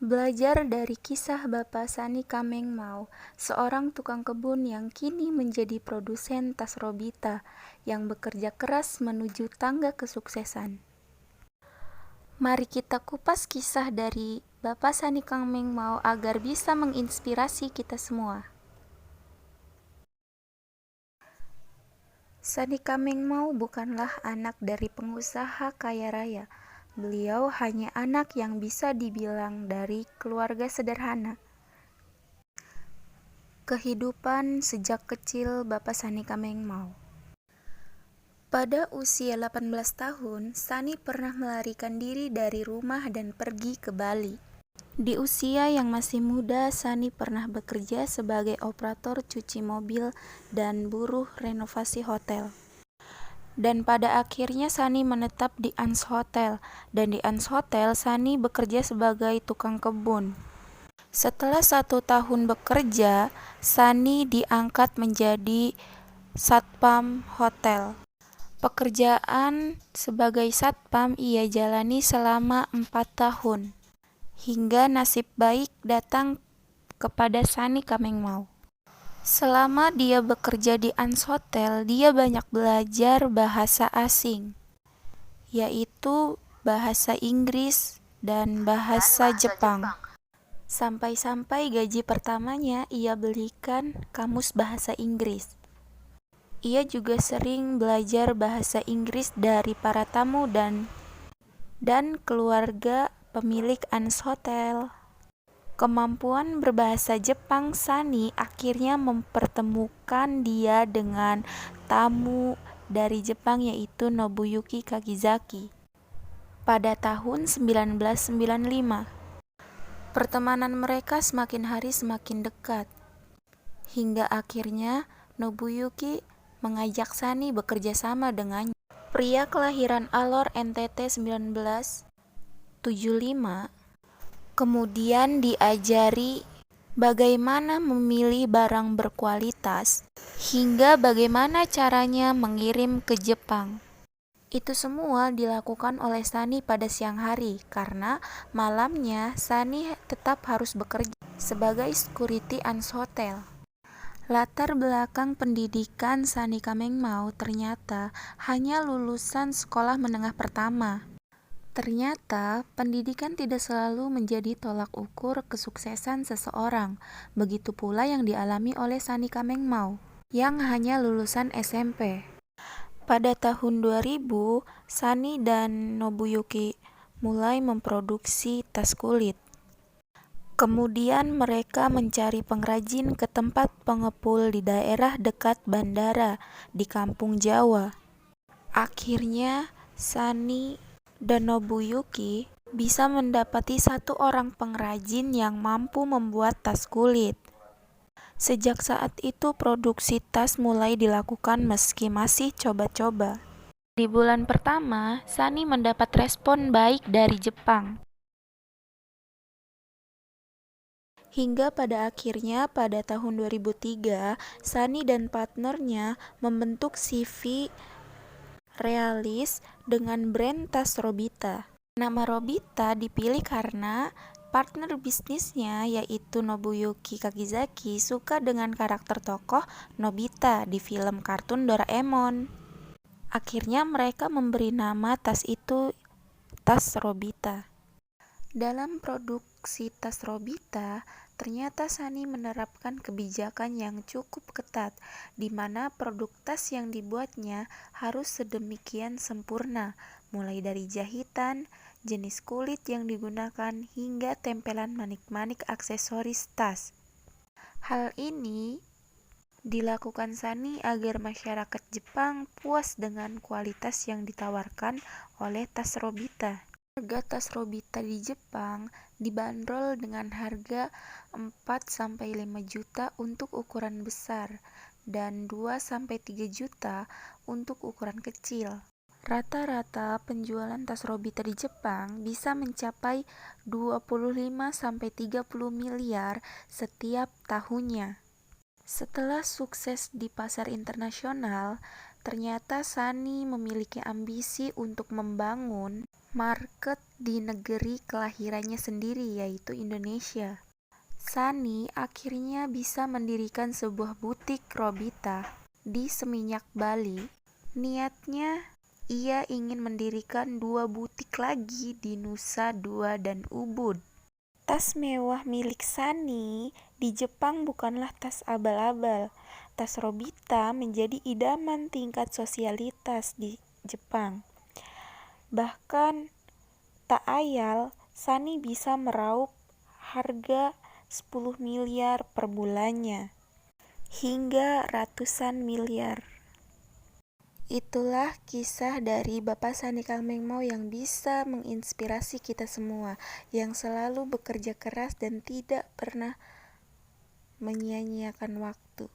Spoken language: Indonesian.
Belajar dari kisah Bapak Sani Kamengmau, seorang tukang kebun yang kini menjadi produsen tas Robita yang bekerja keras menuju tangga kesuksesan. Mari kita kupas kisah dari Bapak Sani Kamengmau agar bisa menginspirasi kita semua. Sani Kamengmau bukanlah anak dari pengusaha kaya raya. Beliau hanya anak yang bisa dibilang dari keluarga sederhana. Kehidupan sejak kecil Bapak Sani Kamengmau. Pada usia 18 tahun, Sani pernah melarikan diri dari rumah dan pergi ke Bali. Di usia yang masih muda, Sani pernah bekerja sebagai operator cuci mobil dan buruh renovasi hotel. Dan pada akhirnya Sani menetap di Ans Hotel, dan di Ans Hotel Sani bekerja sebagai tukang kebun. Setelah 1 tahun bekerja, Sani diangkat menjadi satpam hotel. Pekerjaan sebagai satpam ia jalani selama 4 tahun, hingga nasib baik datang kepada Sani Kamengmau. Selama dia bekerja di Ans Hotel, dia banyak belajar bahasa asing, yaitu bahasa Inggris dan bahasa Jepang. Sampai-sampai gaji pertamanya ia belikan kamus bahasa Inggris. Ia juga sering belajar bahasa Inggris dari para tamu dan keluarga pemilik Ans Hotel. Kemampuan berbahasa Jepang Sani akhirnya mempertemukan dia dengan tamu dari Jepang yaitu Nobuyuki Kagizaki pada tahun 1995. Pertemanan mereka semakin hari semakin dekat, hingga akhirnya Nobuyuki mengajak Sani bekerja sama dengannya. Pria kelahiran Alor NTT 1975 kemudian diajari bagaimana memilih barang berkualitas hingga bagaimana caranya mengirim ke Jepang. Itu semua dilakukan oleh Sani pada siang hari, karena malamnya Sani tetap harus bekerja sebagai security Ans Hotel. Latar belakang pendidikan Sani Kamengmau ternyata hanya lulusan sekolah menengah pertama. Ternyata pendidikan tidak selalu menjadi tolak ukur kesuksesan seseorang. Begitu pula yang dialami oleh Sani Kamengmau yang hanya lulusan SMP. Pada tahun 2000, Sani dan Nobuyuki mulai memproduksi tas kulit. Kemudian mereka mencari pengrajin ke tempat pengepul di daerah dekat bandara di Kampung Jawa. Akhirnya Sani dan Nobuyuki bisa mendapati 1 orang pengrajin yang mampu membuat tas kulit. Sejak saat itu produksi tas mulai dilakukan meski masih coba-coba. Di bulan pertama, Sani mendapat respon baik dari Jepang. Hingga pada akhirnya pada tahun 2003, Sani dan partnernya membentuk CV realis dengan brand tas Robita. Nama Robita dipilih karena partner bisnisnya yaitu Nobuyuki Kagizaki suka dengan karakter tokoh Nobita di film kartun Doraemon. Akhirnya mereka memberi nama tas itu tas Robita. Dalam produksi tas Robita, ternyata Sani menerapkan kebijakan yang cukup ketat, di mana produk tas yang dibuatnya harus sedemikian sempurna, mulai dari jahitan, jenis kulit yang digunakan, hingga tempelan manik-manik aksesoris tas. Hal ini dilakukan Sani agar masyarakat Jepang puas dengan kualitas yang ditawarkan oleh tas Robita. Harga tas Robita di Jepang dibanderol dengan harga 4-5 juta untuk ukuran besar dan 2-3 juta untuk ukuran kecil. Rata-rata penjualan tas Robita di Jepang bisa mencapai 25-30 miliar setiap tahunnya. Setelah sukses di pasar internasional, Ternyata Sunny memiliki ambisi untuk membangun market di negeri kelahirannya sendiri, yaitu Indonesia. Sunny akhirnya bisa mendirikan sebuah butik Robita di Seminyak, Bali. Niatnya, ia ingin mendirikan 2 butik lagi di Nusa Dua dan Ubud. Tas mewah milik Sunny di Jepang bukanlah tas abal-abal. Tas Robita menjadi idaman tingkat sosialitas di Jepang. Bahkan tak ayal Sunny bisa meraup harga 10 miliar per bulannya, hingga ratusan miliar. Itulah kisah dari Bapak Sunny Kamengmo yang bisa menginspirasi kita semua, yang selalu bekerja keras dan tidak pernah menyia-nyiakan waktu.